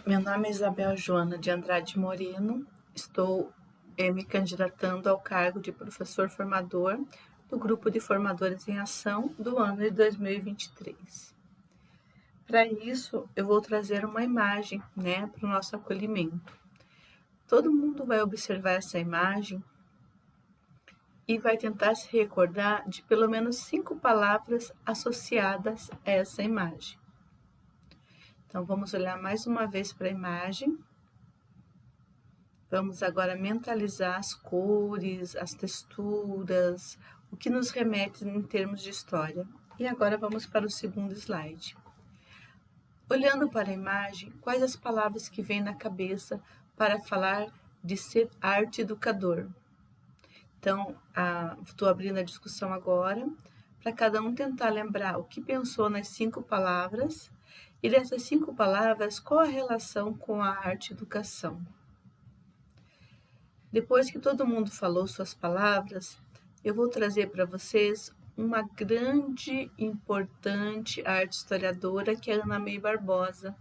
Meu nome é Isabel Joana de Andrade Moreno, estou me candidatando ao cargo de professor formador do Grupo de Formadores em Ação do ano de 2023. Para isso, eu vou trazer uma imagem, para o nosso acolhimento. Todo mundo vai observar essa imagem e vai tentar se recordar de pelo menos 5 palavras associadas a essa imagem. Então, vamos olhar mais uma vez para a imagem. Vamos agora mentalizar as cores, as texturas, o que nos remete em termos de história. E agora vamos para o segundo slide. Olhando para a imagem, quais as palavras que vêm na cabeça para falar de ser arte educador? Então, estou abrindo a discussão agora, para cada um tentar lembrar o que pensou nas 5 palavras, e dessas 5 palavras, qual a relação com a arte educação? Depois que todo mundo falou suas palavras, eu vou trazer para vocês uma grande, importante arte historiadora, que é a Ana May Barbosa.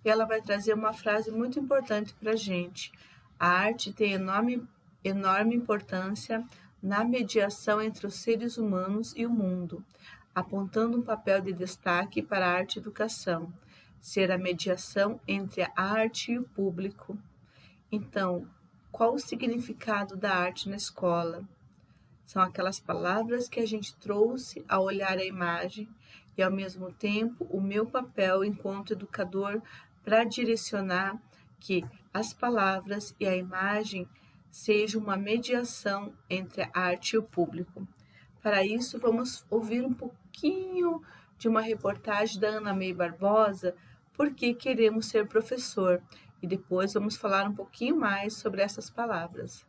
E ela vai trazer uma frase muito importante para a gente. A arte tem enorme importância na mediação entre os seres humanos e o mundo, apontando um papel de destaque para a arte educação, ser a mediação entre a arte e o público. Então, qual o significado da arte na escola? São aquelas palavras que a gente trouxe ao olhar a imagem e, ao mesmo tempo, o meu papel enquanto educador para direcionar que as palavras e a imagem sejam uma mediação entre a arte e o público. Para isso, vamos ouvir um pouquinho de uma reportagem da Ana May Barbosa, Por que queremos ser professor? E depois vamos falar um pouquinho mais sobre essas palavras.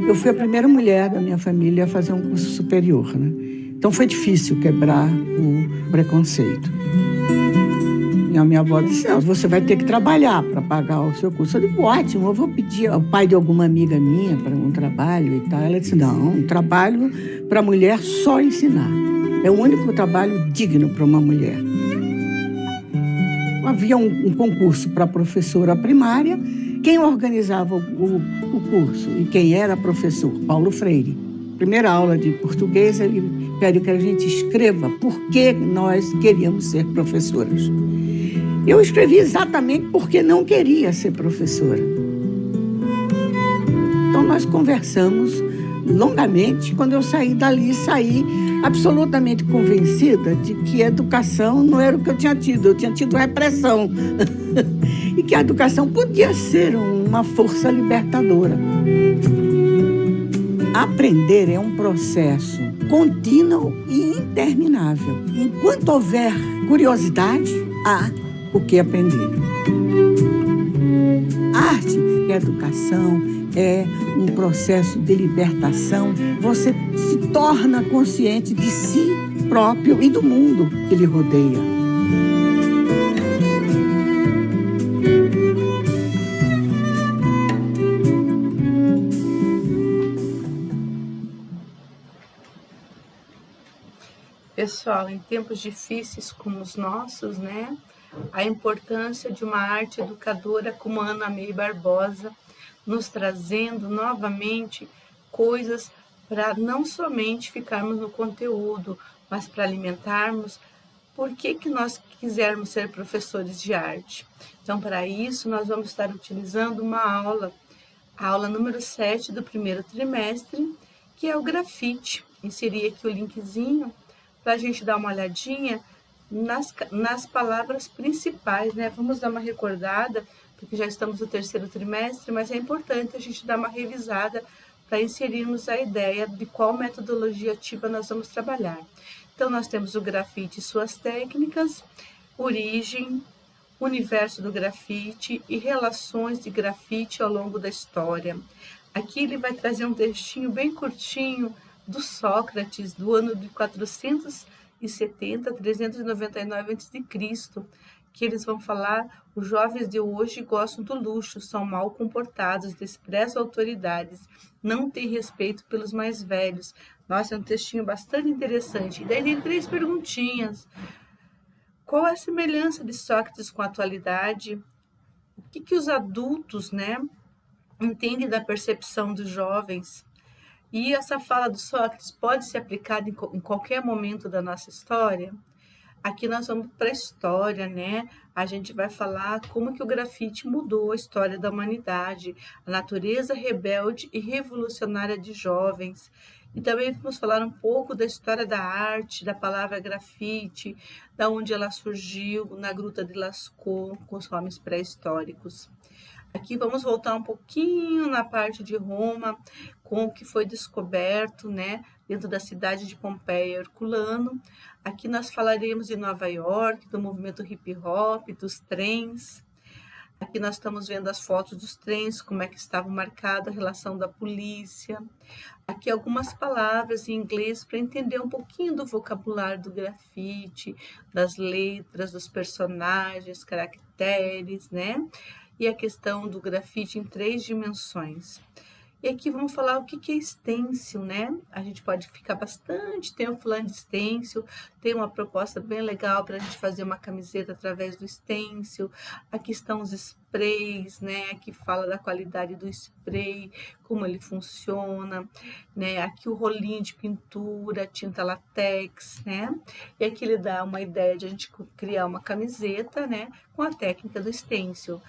Eu fui a primeira mulher da minha família a fazer um curso superior, né? Então foi difícil quebrar o preconceito. E a minha avó disse, não, você vai ter que trabalhar para pagar o seu curso. Eu disse, ótimo, eu vou pedir ao pai de alguma amiga minha para um trabalho e tal. Ela disse, não, um trabalho para mulher só ensinar. É o único trabalho digno para uma mulher. Havia um concurso para professora primária. Quem organizava o curso e quem era professor? Paulo Freire. Primeira aula de português, ele pede que a gente escreva por que nós queríamos ser professoras. Eu escrevi exatamente porque não queria ser professora. Então nós conversamos longamente. Quando eu saí dali, saí absolutamente convencida de que a educação não era o que eu tinha tido repressão. E que a educação podia ser uma força libertadora. Aprender é um processo contínuo e interminável. Enquanto houver curiosidade, há o que aprender. Arte e educação é um processo de libertação. Você se torna consciente de si próprio e do mundo que lhe rodeia. Pessoal, em tempos difíceis como os nossos, a importância de uma arte educadora como a Ana May Barbosa, nos trazendo novamente coisas para não somente ficarmos no conteúdo, mas para alimentarmos por que nós quisermos ser professores de arte. Então, para isso, nós vamos estar utilizando uma aula, a aula número 7 do primeiro trimestre, que é o grafite. Inseri aqui o linkzinho para a gente dar uma olhadinha nas palavras principais, Vamos dar uma recordada, porque já estamos no terceiro trimestre, mas é importante a gente dar uma revisada para inserirmos a ideia de qual metodologia ativa nós vamos trabalhar. Então, nós temos o grafite e suas técnicas, origem, universo do grafite e relações de grafite ao longo da história. Aqui ele vai trazer um textinho bem curtinho do Sócrates, do ano de 470 a 399 a.C., que eles vão falar: os jovens de hoje gostam do luxo, são mal comportados, desprezam autoridades, não têm respeito pelos mais velhos. Nossa, é um textinho bastante interessante. E daí tem 3 perguntinhas. Qual é a semelhança de Sócrates com a atualidade? O que os adultos, né, entendem da percepção dos jovens? E essa fala do Sócrates pode ser aplicada em qualquer momento da nossa história? Aqui nós vamos para a história, né? A gente vai falar como que o grafite mudou a história da humanidade, a natureza rebelde e revolucionária de jovens. E também vamos falar um pouco da história da arte, da palavra grafite, da onde ela surgiu na Gruta de Lascaux, com os homens pré-históricos. Aqui vamos voltar um pouquinho na parte de Roma, com o que foi descoberto, né, dentro da cidade de Pompeia, Herculano. Aqui nós falaremos de Nova York, do movimento hip hop, dos trens. Aqui nós estamos vendo as fotos dos trens, como é que estava marcada a relação da polícia. Aqui algumas palavras em inglês para entender um pouquinho do vocabulário do grafite, das letras, dos personagens, caracteres, né? E a questão do grafite em 3 dimensões. E aqui vamos falar o que é stencil, né? A gente pode ficar bastante tempo falando de stencil. Tem uma proposta bem legal para a gente fazer uma camiseta através do stencil. Aqui estão os sprays, né? Aqui fala da qualidade do spray, como ele funciona, né? Aqui o rolinho de pintura, tinta latex, né? E aqui ele dá uma ideia de a gente criar uma camiseta, né? Com a técnica do stencil.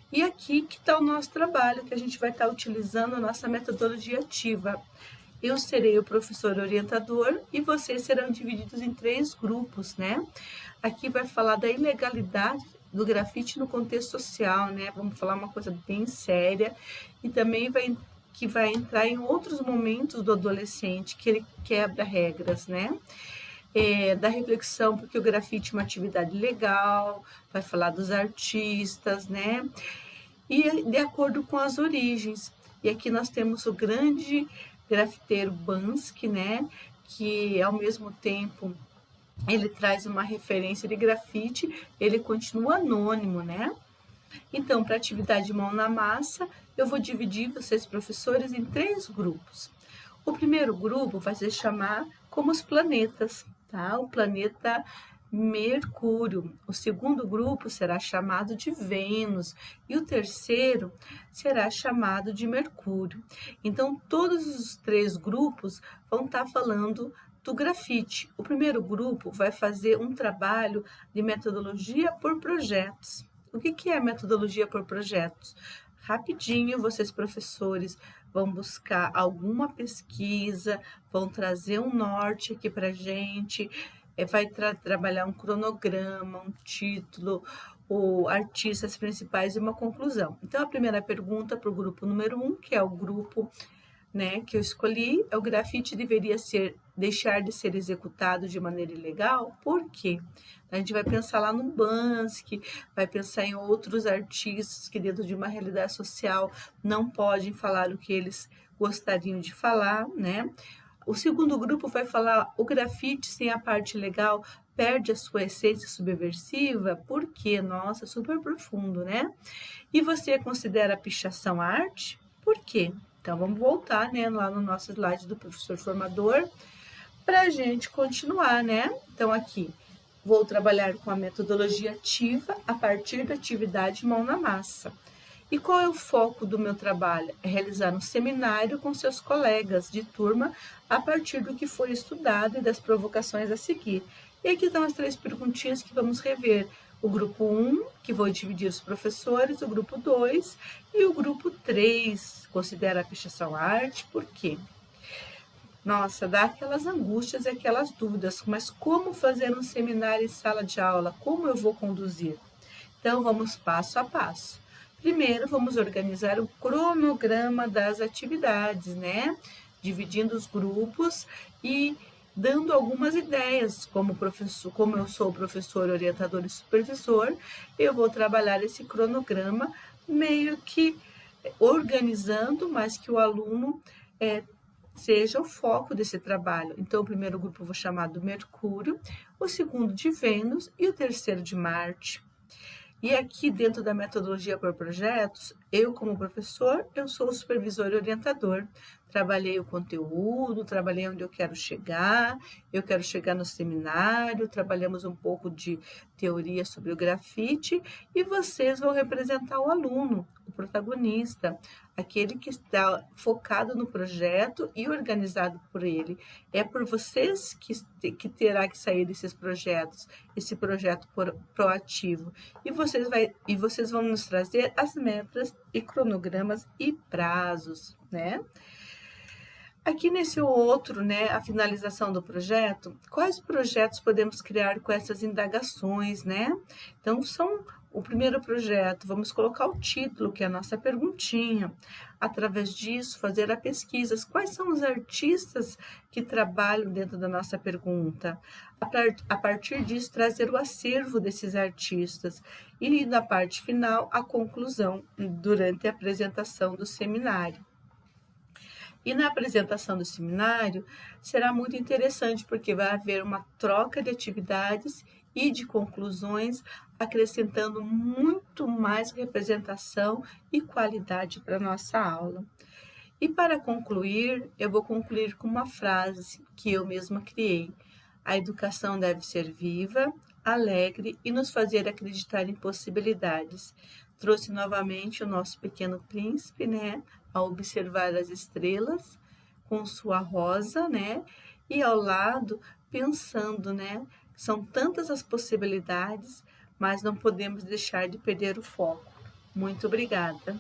E aqui que está o nosso trabalho, que a gente vai estar utilizando a nossa metodologia ativa. Eu serei o professor orientador e vocês serão divididos em 3 grupos, né? Aqui vai falar da ilegalidade do grafite no contexto social, né? Vamos falar uma coisa bem séria e também vai entrar em outros momentos do adolescente, que ele quebra regras, né? Da reflexão, porque o grafite é uma atividade legal, vai falar dos artistas, né? E de acordo com as origens. E aqui nós temos o grande grafiteiro Banksy, né? Que ao mesmo tempo ele traz uma referência de grafite, ele continua anônimo, né? Então, para a atividade mão na massa, eu vou dividir vocês, professores, em 3 grupos. O primeiro grupo vai se chamar como os planetas, tá? O planeta Mercúrio. O segundo grupo será chamado de Vênus e o terceiro será chamado de Mercúrio. Então, todos os 3 grupos vão estar falando do grafite. O primeiro grupo vai fazer um trabalho de metodologia por projetos. O que é metodologia por projetos? Rapidinho, vocês, professores, vão buscar alguma pesquisa, vão trazer um norte aqui para a gente, vai trabalhar um cronograma, um título, o artistas principais e uma conclusão. Então, a primeira pergunta para o grupo número 1, que é o grupo, né, que eu escolhi, o grafite deveria deixar de ser executado de maneira ilegal. Por quê? A gente vai pensar lá no Banksy, vai pensar em outros artistas que dentro de uma realidade social não podem falar o que eles gostariam de falar, né? O segundo grupo vai falar o grafite sem a parte legal perde a sua essência subversiva. Por quê? Nossa, super profundo, né? E você considera a pichação arte? Por quê? Então, vamos voltar, né, lá no nosso slide do professor formador para a gente continuar, né? Então, aqui, vou trabalhar com a metodologia ativa a partir da atividade mão na massa. E qual é o foco do meu trabalho? É realizar um seminário com seus colegas de turma a partir do que foi estudado e das provocações a seguir. E aqui estão as 3 perguntinhas que vamos rever. O grupo 1, que vou dividir os professores, o grupo 2 e o grupo 3, considera a pichação arte, por quê? Nossa, dá aquelas angústias e aquelas dúvidas, mas como fazer um seminário em sala de aula? Como eu vou conduzir? Então, vamos passo a passo. Primeiro, vamos organizar o cronograma das atividades, né? Dividindo os grupos e dando algumas ideias, como eu sou professor, orientador e supervisor, eu vou trabalhar esse cronograma meio que organizando, mas que o aluno seja o foco desse trabalho. Então, o primeiro grupo eu vou chamar do Mercúrio, o segundo de Vênus e o terceiro de Marte. E aqui dentro da metodologia por projetos, eu como professor, eu sou o supervisor e orientador. Trabalhei o conteúdo, trabalhei onde eu quero chegar no seminário, trabalhamos um pouco de teoria sobre o grafite e vocês vão representar o aluno, o protagonista, aquele que está focado no projeto e organizado por ele. É por vocês que terá que sair desses projetos, esse projeto proativo. E vocês vão nos trazer as metas e cronogramas e prazos, né? Aqui nesse outro, né, a finalização do projeto, quais projetos podemos criar com essas indagações, né? Então, são o primeiro projeto, vamos colocar o título, que é a nossa perguntinha. Através disso, fazer a pesquisa. Quais são os artistas que trabalham dentro da nossa pergunta? A partir disso, trazer o acervo desses artistas. E, na parte final, a conclusão, durante a apresentação do seminário. E na apresentação do seminário será muito interessante, porque vai haver uma troca de atividades e de conclusões, acrescentando muito mais representação e qualidade para a nossa aula. E para concluir, eu vou concluir com uma frase que eu mesma criei. A educação deve ser viva, alegre e nos fazer acreditar em possibilidades. Trouxe novamente o nosso pequeno príncipe, né, a observar as estrelas com sua rosa, né, e ao lado pensando, né, são tantas as possibilidades, mas não podemos deixar de perder o foco. Muito obrigada.